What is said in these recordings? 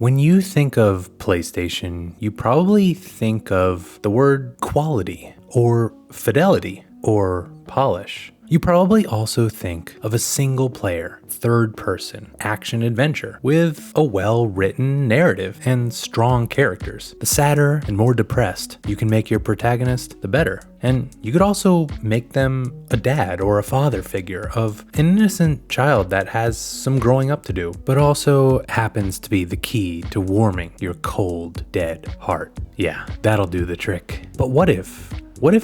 When you think of PlayStation, you probably think of the word quality or fidelity or polish. You probably also think of a single player, third person, action adventure with a well-written narrative and strong characters. The sadder and more depressed you can make your protagonist, the better. And you could also make them a dad or a father figure of an innocent child that has some growing up to do, but also happens to be the key to warming your cold, dead heart. Yeah, that'll do the trick. But what if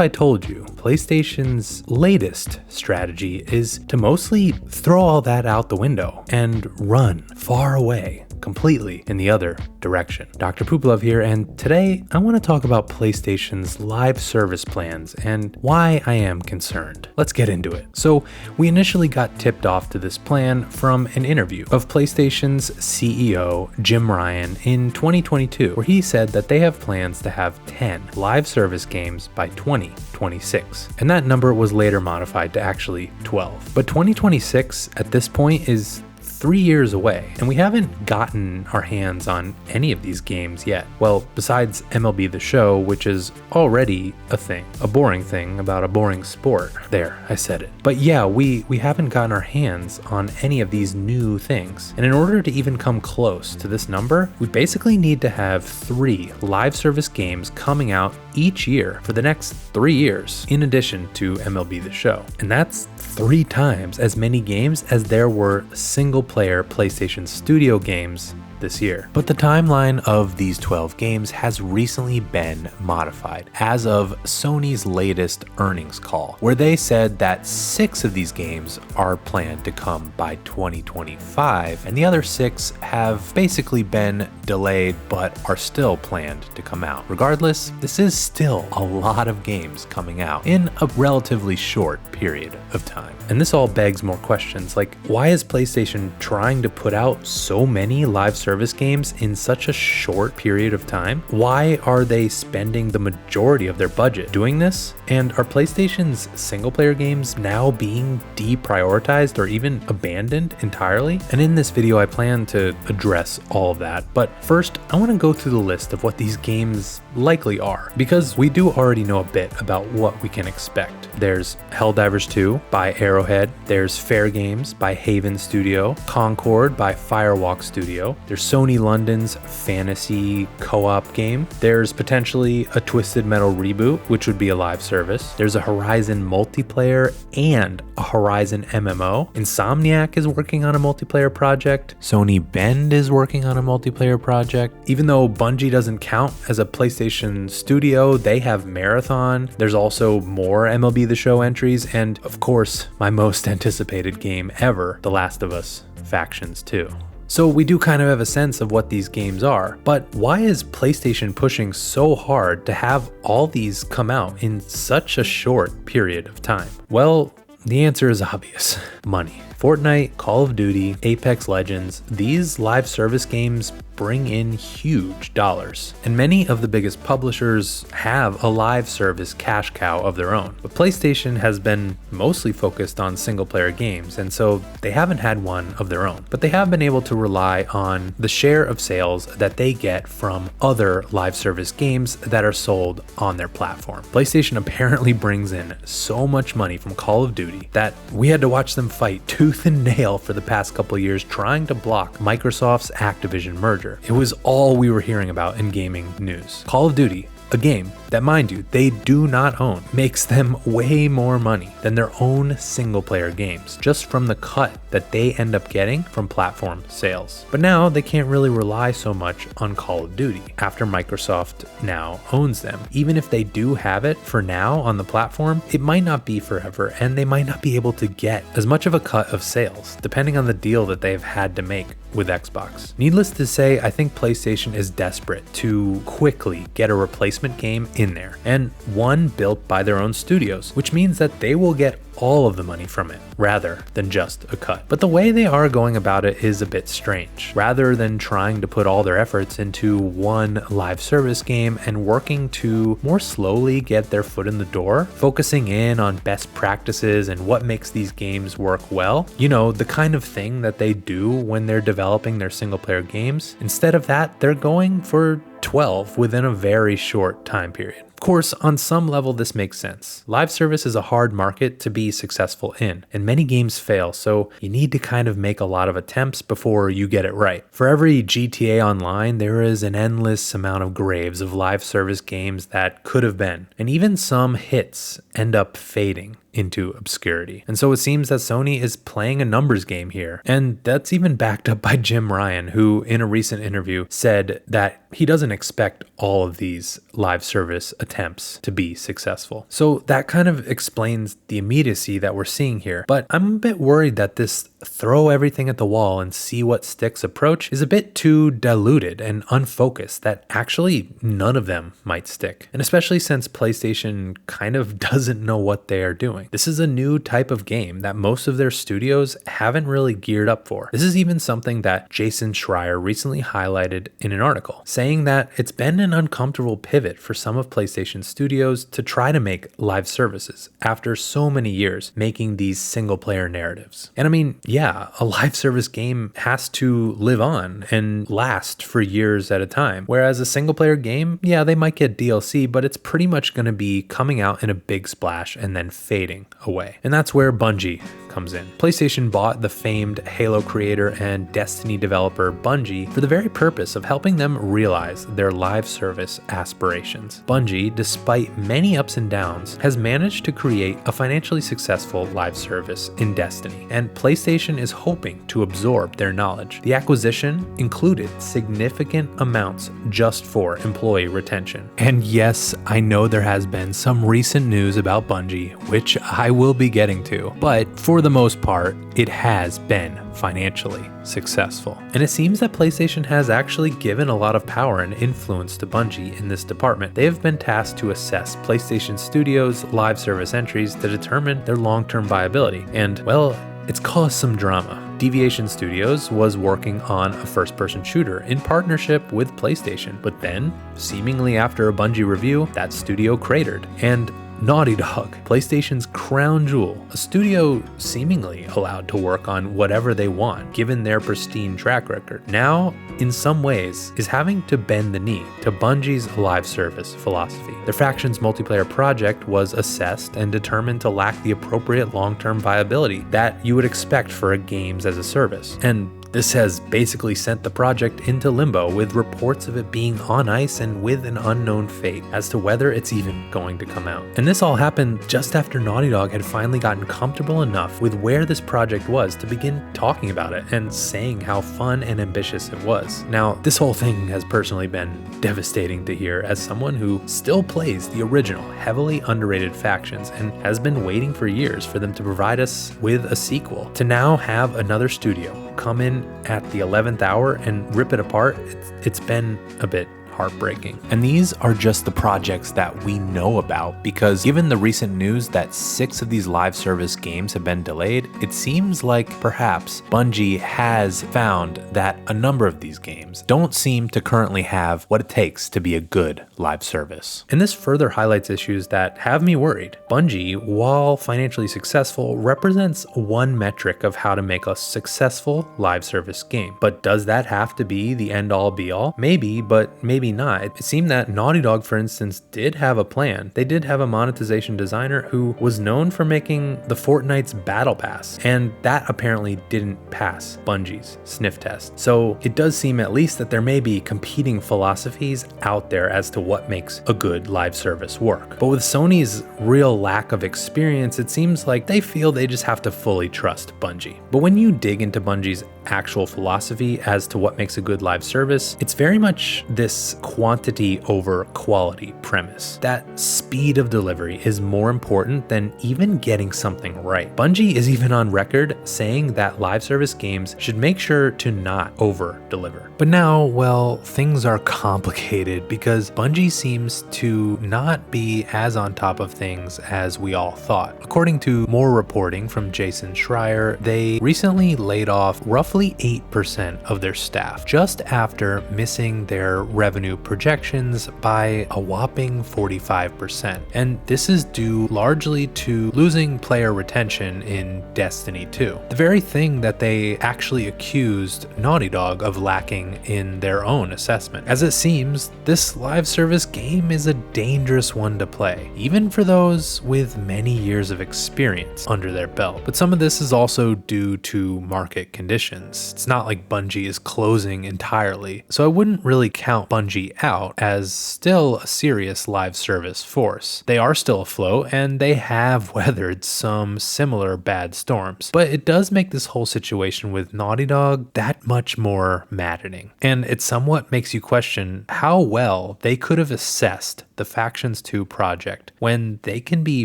I told you PlayStation's latest strategy is to mostly throw all that out the window and run far away, completely in the other direction? Dr. Pooplove here, and today I want to talk about PlayStation's live service plans and why I am concerned. Let's get into it. So we initially got tipped off to this plan from an interview of PlayStation's CEO Jim Ryan in 2022, where he said that they have plans to have 10 live service games by 2026, and that number was later modified to actually 12. But 2026 at this point is 3 years away, and we haven't gotten our hands on any of these games yet. Well, besides MLB The Show, which is already a thing, a boring thing about a boring sport. There, I said it. But yeah, we haven't gotten our hands on any of these new things. And in order to even come close to this number, we basically need to have 3 live service games coming out each year for the next 3 years, in addition to MLB The Show. And that's 3 times as many games as there were single-player PlayStation Studio games this year. But the timeline of these 12 games has recently been modified as of Sony's latest earnings call, where they said that 6 of these games are planned to come by 2025, and the other 6 have basically been delayed but are still planned to come out. Regardless, this is still a lot of games coming out in a relatively short period of time. And this all begs more questions, like why is PlayStation trying to put out so many live service games in such a short period of time? Why are they spending the majority of their budget doing this? And are PlayStation's single player games now being deprioritized or even abandoned entirely? And in this video, I plan to address all of that. But first, I want to go through the list of what these games likely are, because we do already know a bit about what we can expect. There's Helldivers 2 by Arrowhead, there's Fair Games by Haven Studio, Concord by Firewalk Studio, there's Sony London's fantasy co-op game, there's potentially a Twisted Metal reboot, which would be a live service, there's a Horizon multiplayer and a Horizon MMO, Insomniac is working on a multiplayer project, Sony Bend is working on a multiplayer project. Even though Bungie doesn't count as a PlayStation studio, they have Marathon, there's also more MLB The Show entries, and of course, my most anticipated game ever, The Last of Us Factions 2. So we do kind of have a sense of what these games are, but why is PlayStation pushing so hard to have all these come out in such a short period of time? Well, the answer is obvious. Money. Fortnite, Call of Duty, Apex Legends, these live service games bring in huge dollars. And many of the biggest publishers have a live service cash cow of their own. But PlayStation has been mostly focused on single player games, and so they haven't had one of their own. But they have been able to rely on the share of sales that they get from other live service games that are sold on their platform. PlayStation apparently brings in so much money from Call of Duty that we had to watch them fight tooth and nail for the past couple years trying to block Microsoft's Activision merger. It was all we were hearing about in gaming news. Call of Duty, a game that, mind you, they do not own, makes them way more money than their own single player games, just from the cut that they end up getting from platform sales. But now they can't really rely so much on Call of Duty after Microsoft now owns them. Even if they do have it for now on the platform, it might not be forever, and they might not be able to get as much of a cut of sales, depending on the deal that they've had to make with Xbox. Needless to say, I think PlayStation is desperate to quickly get a replacement game in there, and one built by their own studios, which means that they will get all of the money from it, rather than just a cut. But the way they are going about it is a bit strange. Rather than trying to put all their efforts into one live service game and working to more slowly get their foot in the door, focusing in on best practices and what makes these games work well, the kind of thing that they do when they're developing their single player games, instead of that, they're going for 12 within a very short time period. Of course, on some level this makes sense. Live service is a hard market to be successful in, and many games fail, so you need to kind of make a lot of attempts before you get it right. For every GTA Online, there is an endless amount of graves of live service games that could have been, and even some hits end up fading into obscurity. And so it seems that Sony is playing a numbers game here. And that's even backed up by Jim Ryan, who in a recent interview said that he doesn't expect all of these live service attempts to be successful. So that kind of explains the immediacy that we're seeing here. But I'm a bit worried that this throw everything at the wall and see what sticks approach is a bit too diluted and unfocused that actually none of them might stick. And especially since PlayStation kind of doesn't know what they are doing. This is a new type of game that most of their studios haven't really geared up for. This is even something that Jason Schreier recently highlighted in an article, saying that it's been an uncomfortable pivot for some of PlayStation studios to try to make live services after so many years making these single player narratives. And I mean, yeah, a live service game has to live on and last for years at a time. Whereas a single player game, yeah, they might get DLC, but it's pretty much going to be coming out in a big splash and then fading away. And that's where Bungie comes in. PlayStation bought the famed Halo creator and Destiny developer Bungie for the very purpose of helping them realize their live service aspirations. Bungie, despite many ups and downs, has managed to create a financially successful live service in Destiny, and PlayStation is hoping to absorb their knowledge. The acquisition included significant amounts just for employee retention. And yes, I know there has been some recent news about Bungie, which I will be getting to, but for the most part, it has been financially successful. And it seems that PlayStation has actually given a lot of power and influence to Bungie in this department. They have been tasked to assess PlayStation Studios' live service entries to determine their long-term viability. And, well, it's caused some drama. Deviation Studios was working on a first-person shooter in partnership with PlayStation, but then, seemingly after a Bungie review, that studio cratered. And Naughty Dog, PlayStation's crown jewel, a studio seemingly allowed to work on whatever they want given their pristine track record, now in some ways is having to bend the knee to Bungie's live service philosophy. Their Factions multiplayer project was assessed and determined to lack the appropriate long-term viability that you would expect for a games as a service. And this has basically sent the project into limbo, with reports of it being on ice and with an unknown fate as to whether it's even going to come out. And this all happened just after Naughty Dog had finally gotten comfortable enough with where this project was to begin talking about it and saying how fun and ambitious it was. Now, this whole thing has personally been devastating to hear as someone who still plays the original, heavily underrated Factions and has been waiting for years for them to provide us with a sequel. To now have another studio come in at the 11th hour and rip it apart, it's been a bit heartbreaking. And these are just the projects that we know about, because given the recent news that 6 of these live service games have been delayed, it seems like perhaps Bungie has found that a number of these games don't seem to currently have what it takes to be a good live service. And this further highlights issues that have me worried. Bungie, while financially successful, represents one metric of how to make a successful live service game. But does that have to be the end all be all? Maybe, but maybe not. It seemed that Naughty Dog, for instance, did have a plan. They did have a monetization designer who was known for making the Fortnite's Battle Pass, and that apparently didn't pass Bungie's sniff test. So it does seem at least that there may be competing philosophies out there as to what makes a good live service work. But with Sony's real lack of experience, it seems like they feel they just have to fully trust Bungie. But when you dig into Bungie's actual philosophy as to what makes a good live service, it's very much this quantity over quality premise. That speed of delivery is more important than even getting something right. Bungie is even on record saying that live service games should make sure to not over deliver. But now, well, things are complicated because Bungie seems to not be as on top of things as we all thought. According to more reporting from Jason Schreier, they recently laid off roughly 8% of their staff just after missing their revenue projections by a whopping 45%. And this is due largely to losing player retention in Destiny 2, the very thing that they actually accused Naughty Dog of lacking in their own assessment. As it seems, this live service game is a dangerous one to play, even for those with many years of experience under their belt. But some of this is also due to market conditions. It's not like Bungie is closing entirely, so I wouldn't really count Bungie out as still a serious live service force. They are still afloat and they have weathered some similar bad storms, but it does make this whole situation with Naughty Dog that much more maddening. And it somewhat makes you question how well they could have assessed the Factions 2 project when they can be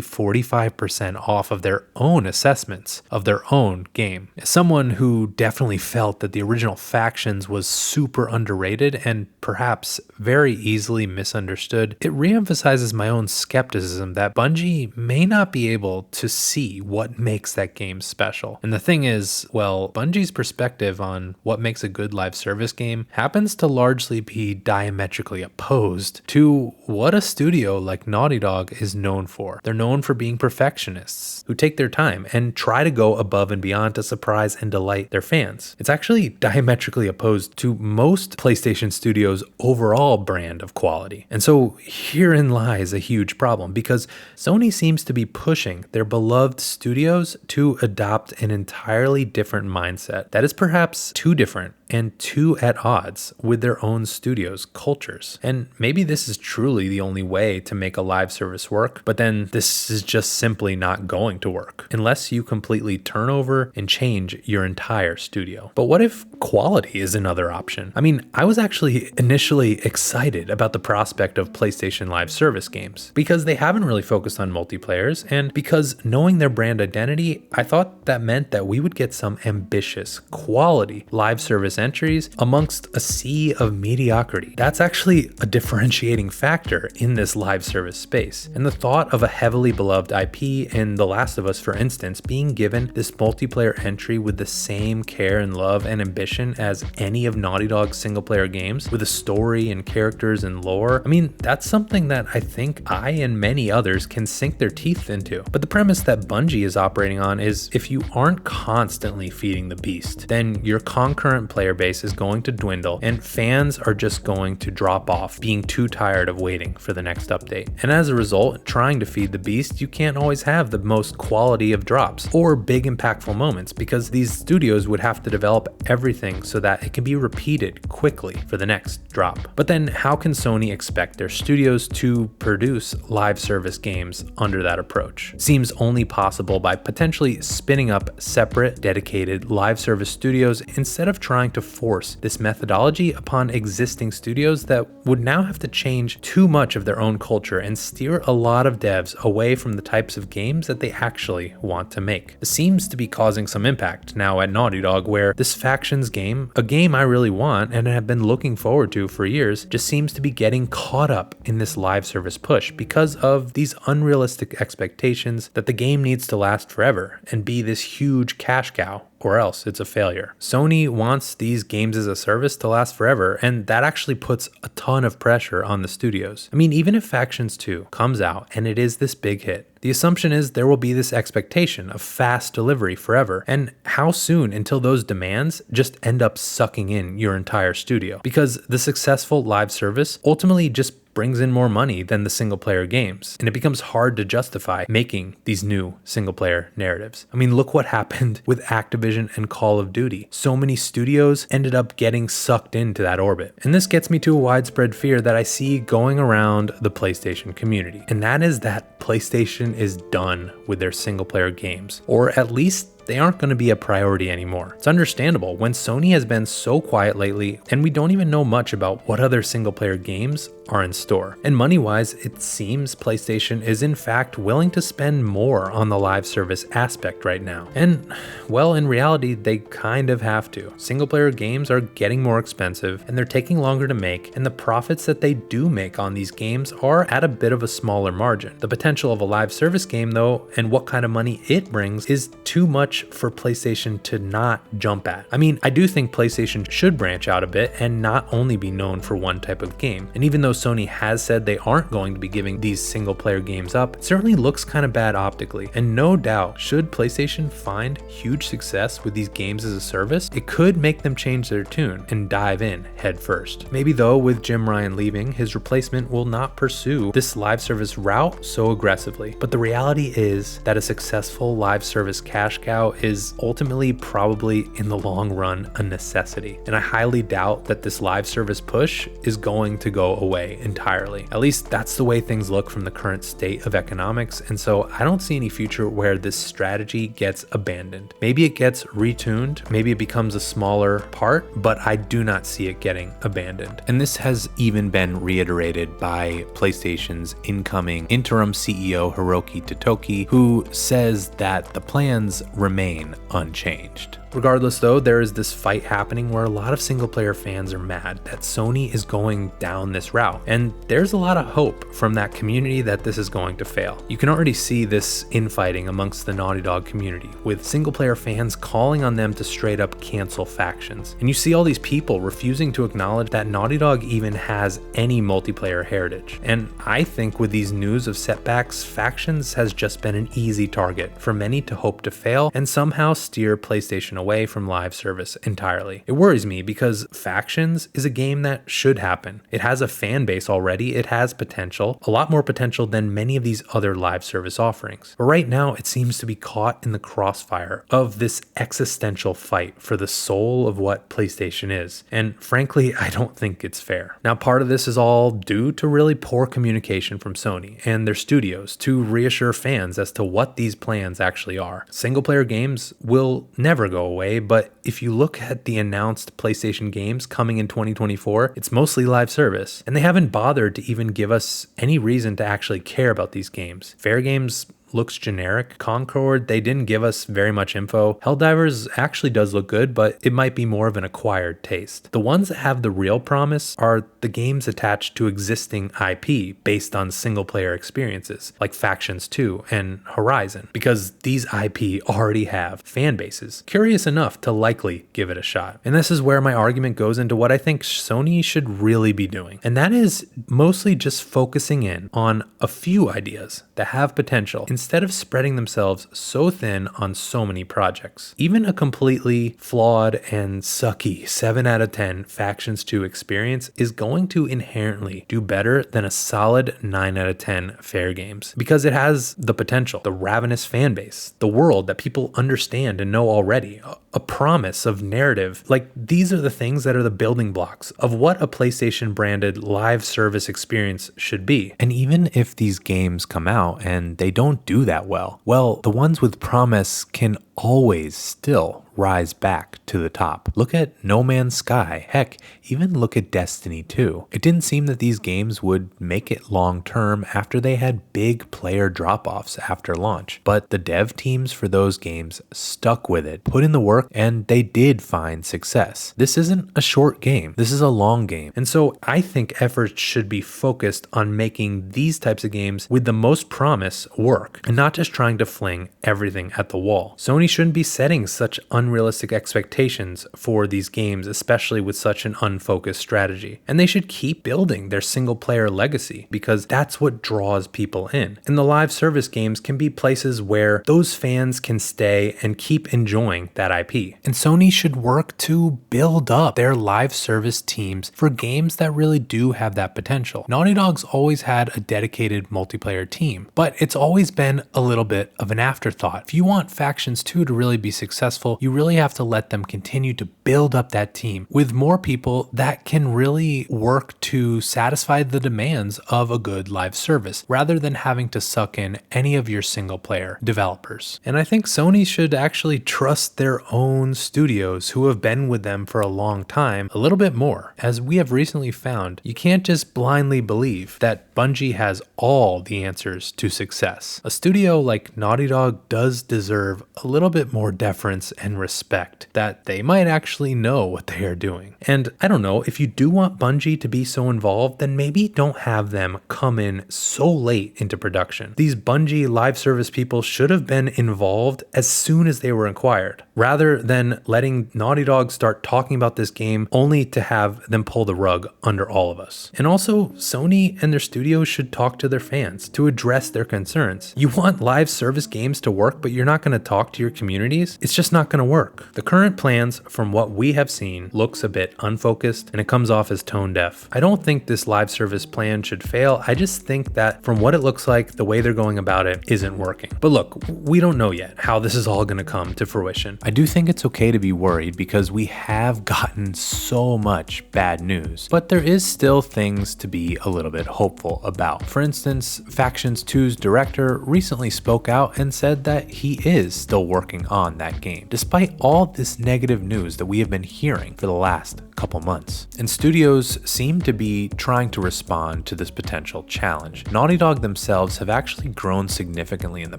45% off of their own assessments of their own game. As someone who definitely felt that the original Factions was super underrated and perhaps very easily misunderstood, it reemphasizes my own skepticism that Bungie may not be able to see what makes that game special. And the thing is, well, Bungie's perspective on what makes a good live service game happens to largely be diametrically opposed to what a studio like Naughty Dog is known for. They're known for being perfectionists who take their time and try to go above and beyond to surprise and delight their fans. It's actually diametrically opposed to most PlayStation studios' overall brand of quality. And so herein lies a huge problem because Sony seems to be pushing their beloved studios to adopt an entirely different mindset that is perhaps too different and too at odds with their own studio's cultures. And maybe this is truly the only way to make a live service work, but then this is just simply not going to work unless you completely turn over and change your entire studio. But what if quality is another option? I mean, I was actually initially excited about the prospect of PlayStation live service games because they haven't really focused on multiplayers, and because knowing their brand identity, I thought that meant that we would get some ambitious, quality live service entries amongst a sea of mediocrity. That's actually a differentiating factor in this live service space. And the thought of a heavily beloved IP in The Last of Us, for instance, being given this multiplayer entry with the same care and love and ambition as any of Naughty Dog's single player games, with a story and characters and lore, I mean, that's something that I think I and many others can sink their teeth into. But the premise that Bungie is operating on is if you aren't constantly feeding the beast, then your concurrent player base is going to dwindle and fans are just going to drop off, being too tired of waiting for the next update. And as a result, trying to feed the beast, you can't always have the most quality of drops or big impactful moments because these studios would have to develop everything so that it can be repeated quickly for the next drop. But then how can Sony expect their studios to produce live service games under that approach? Seems only possible by potentially spinning up separate, dedicated live service studios instead of trying to force this methodology upon existing studios that would now have to change too much of their own culture and steer a lot of devs away from the types of games that they actually want to make. This seems to be causing some impact now at Naughty Dog, where this Factions game, a game I really want and have been looking forward to for years, just seems to be getting caught up in this live service push because of these unrealistic expectations that the game needs to last forever and be this huge cash cow, or else it's a failure. Sony wants these games as a service to last forever, and that actually puts a ton of pressure on the studios. I mean, even if Factions 2 comes out and it is this big hit, the assumption is there will be this expectation of fast delivery forever. And how soon until those demands just end up sucking in your entire studio? Because the successful live service ultimately just brings in more money than the single player games, and it becomes hard to justify making these new single player narratives. I mean, look what happened with Activision and Call of Duty. So many studios ended up getting sucked into that orbit. And this gets me to a widespread fear that I see going around the PlayStation community, and that is that PlayStation is done with their single player games, or at least they aren't going to be a priority anymore. It's understandable when Sony has been so quiet lately and we don't even know much about what other single player games are in store. And money-wise, it seems PlayStation is in fact willing to spend more on the live service aspect right now. And well, in reality, they kind of have to. Single player games are getting more expensive and they're taking longer to make, and the profits that they do make on these games are at a bit of a smaller margin. The potential of a live service game though, and what kind of money it brings, is too much for PlayStation to not jump at. I mean, I do think PlayStation should branch out a bit and not only be known for one type of game. And even though Sony has said they aren't going to be giving these single player games up, it certainly looks kind of bad optically. And no doubt, should PlayStation find huge success with these games as a service, it could make them change their tune and dive in head first. Maybe though, with Jim Ryan leaving, his replacement will not pursue this live service route so aggressively. But the reality is that a successful live service cash cow is ultimately probably in the long run a necessity. And I highly doubt that this live service push is going to go away entirely. At least that's the way things look from the current state of economics. And so I don't see any future where this strategy gets abandoned. Maybe it gets retuned, maybe it becomes a smaller part, but I do not see it getting abandoned. And this has even been reiterated by PlayStation's incoming interim CEO Hiroki Totoki, who says that the plans remain unchanged. Regardless though, there is this fight happening where a lot of single player fans are mad that Sony is going down this route. And there's a lot of hope from that community that this is going to fail. You can already see this infighting amongst the Naughty Dog community, with single player fans calling on them to straight up cancel factions. And you see all these people refusing to acknowledge that Naughty Dog even has any multiplayer heritage. And I think with these news of setbacks, factions has just been an easy target for many to hope to fail and somehow steer PlayStation away from live service entirely. It worries me because Factions is a game that should happen. It has a fan base already, it has potential, a lot more potential than many of these other live service offerings. But right now it seems to be caught in the crossfire of this existential fight for the soul of what PlayStation is. And frankly, I don't think it's fair. Now, part of this is all due to really poor communication from Sony and their studios to reassure fans as to what these plans actually are. Single player games will never go away, but if you look at the announced PlayStation games coming in 2024, it's mostly live service, and they haven't bothered to even give us any reason to actually care about these games. Fair Games looks generic. Concord, they didn't give us very much info. Helldivers actually does look good, but it might be more of an acquired taste. The ones that have the real promise are the games attached to existing IP based on single player experiences, like Factions 2 and Horizon, because these IP already have fan bases curious enough to likely give it a shot. And this is where my argument goes into what I think Sony should really be doing, and that is mostly just focusing in on a few ideas that have potential instead of spreading themselves so thin on so many projects. Even a completely flawed and sucky 7 out of 10 Factions 2 experience is going to inherently do better than a solid 9 out of 10 Fair Games, because it has the potential, the ravenous fan base, the world that people understand and know already, a promise of narrative. Like, these are the things that are the building blocks of what a PlayStation branded live service experience should be. And even if these games come out and they don't do that well, the ones with promise can always still rise back to the top. Look at No Man's Sky. Heck, even look at Destiny 2. It didn't seem that these games would make it long term after they had big player drop-offs after launch. But the dev teams for those games stuck with it, put in the work, and they did find success. This isn't a short game. This is a long game. And so I think efforts should be focused on making these types of games with the most promise work, and not just trying to fling everything at the wall. Sony shouldn't be setting such unrealistic expectations for these games, especially with such an unfocused strategy. And they should keep building their single player legacy, because that's what draws people in. And the live service games can be places where those fans can stay and keep enjoying that IP. And Sony should work to build up their live service teams for games that really do have that potential. Naughty Dog's always had a dedicated multiplayer team, but it's always been a little bit of an afterthought. If you want Factions 2 2 to really be successful, you really have to let them continue to build up that team with more people that can really work to satisfy the demands of a good live service, rather than having to suck in any of your single player developers. And I think Sony should actually trust their own studios who have been with them for a long time a little bit more. As we have recently found, you can't just blindly believe that Bungie has all the answers to success. A studio like Naughty Dog does deserve a little bit more deference and respect, that they might actually know what they are doing. And I don't know, if you do want Bungie to be so involved, then maybe don't have them come in so late into production. These Bungie live service people should have been involved as soon as they were acquired, rather than letting Naughty Dog start talking about this game only to have them pull the rug under all of us. And also, Sony and their studios should talk to their fans to address their concerns. You want live service games to work, but you're not going to talk to your communities? It's just not going to work. The current plans, from what we have seen, looks a bit unfocused, and it comes off as tone deaf. I don't think this live service plan should fail. I just think that from what it looks like, the way they're going about it isn't working. But look, we don't know yet how this is all going to come to fruition. I do think it's okay to be worried because we have gotten so much bad news, but there is still things to be a little bit hopeful about. For instance, Factions 2's director recently spoke out and said that he is still working on that game, despite all this negative news that we have been hearing for the last couple months. And studios seem to be trying to respond to this potential challenge. Naughty Dog themselves have actually grown significantly in the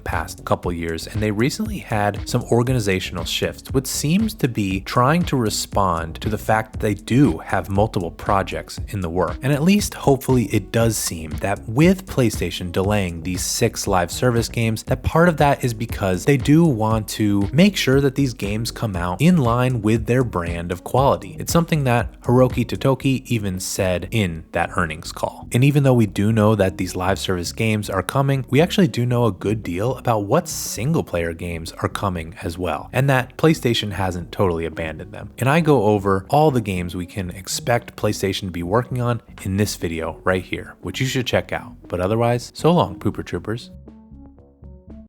past couple years, and they recently had some organizational shifts, which seems to be trying to respond to the fact that they do have multiple projects in the work. And at least hopefully it does seem that with PlayStation delaying these 6 live service games, that part of that is because they do want to make sure that these games come out in line with their brand of quality. It's something that Hiroki Totoki even said in that earnings call. And even though we do know that these live service games are coming, we actually do know a good deal about what single player games are coming as well, and that PlayStation hasn't totally abandoned them. And I go over all the games we can expect PlayStation to be working on in this video right here, which you should check out. But otherwise, so long, Pooper Troopers.